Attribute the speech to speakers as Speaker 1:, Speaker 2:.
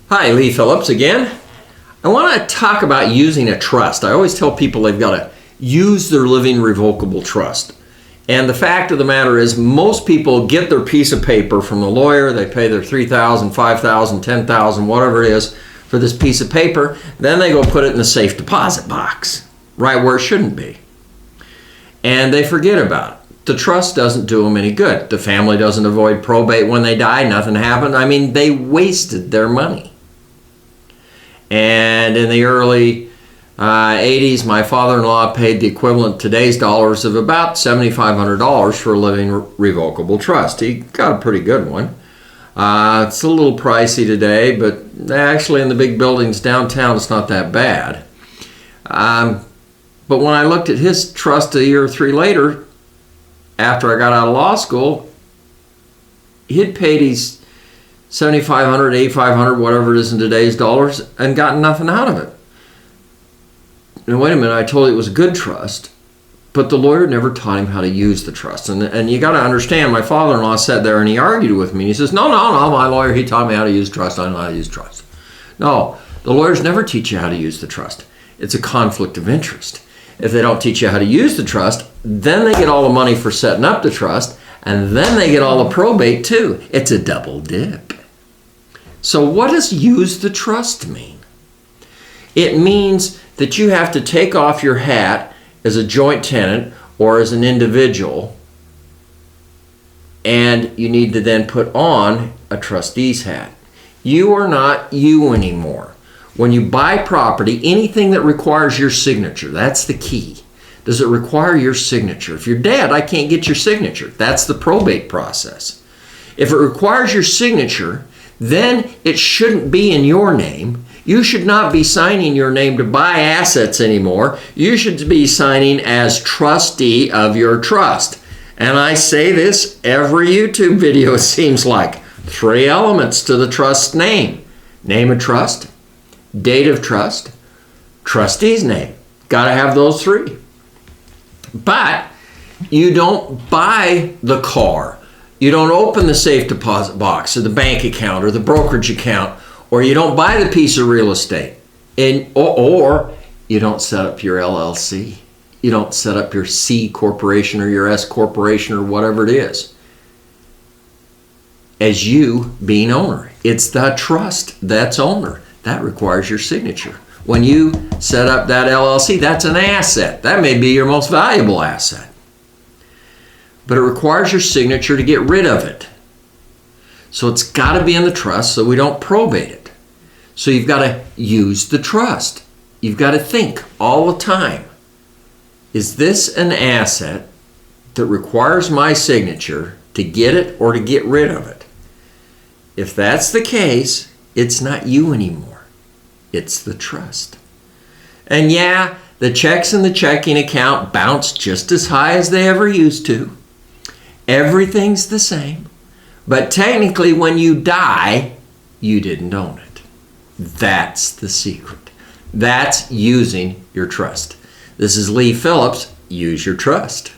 Speaker 1: Hi, Lee Phillips again. I want to talk about using a trust. I always tell people they've got to use their living revocable trust. And the fact of the matter is, most people get their piece of paper from the lawyer. They pay their $3,000, $5,000, $10,000, whatever it is, for this piece of paper. Then they go put it in the safe deposit box, right where it shouldn't be. And they forget about it. The trust doesn't do them any good. The family doesn't avoid probate when they die. Nothing happened. I mean, they wasted their money. And in the early 80s, my father-in-law paid the equivalent today's dollars of about $7,500 for a living revocable trust. He got a pretty good one. It's a little pricey today, but actually in the big buildings downtown, it's not that bad. But when I looked at his trust a year or three later, after I got out of law school, he'd paid his $7,500, $8,500, whatever it is in today's dollars, and gotten nothing out of it. Now, wait a minute, I told you it was a good trust, but the lawyer never taught him how to use the trust. And you got to understand, my father-in-law sat there and he argued with me. He says, no, my lawyer, he taught me how to use trust. I know how to use trust. No, the lawyers never teach you how to use the trust. It's a conflict of interest. If they don't teach you how to use the trust, then they get all the money for setting up the trust, and then they get all the probate too. It's a double dip. So what does use the trust mean? It means that you have to take off your hat as a joint tenant or as an individual, and you need to then put on a trustee's hat. You are not you anymore. When you buy property, anything that requires your signature, that's the key. Does it require your signature? If you're dead, I can't get your signature. That's the probate process. If it requires your signature, then it shouldn't be in your name. You should not be signing your name to buy assets anymore. You should be signing as trustee of your trust. And I say this every YouTube video, it seems like. 3 elements to the trust name. Name of trust, date of trust, trustee's name. Got to have those 3. But you don't buy the car. You don't open the safe deposit box or the bank account or the brokerage account, or you don't buy the piece of real estate, or you don't set up your LLC. You don't set up your C corporation or your S corporation or whatever it is as you being owner. It's the trust that's owner. That requires your signature. When you set up that LLC, that's an asset. That may be your most valuable asset. But it requires your signature to get rid of it. So it's got to be in the trust so we don't probate it. So you've got to use the trust. You've got to think all the time, is this an asset that requires my signature to get it or to get rid of it? If that's the case, it's not you anymore. It's the trust. And yeah, the checks in the checking account bounce just as high as they ever used to. Everything's the same. But technically, when you die, you didn't own it. That's the secret. That's using your trust. This is Lee Phillips. Use your trust.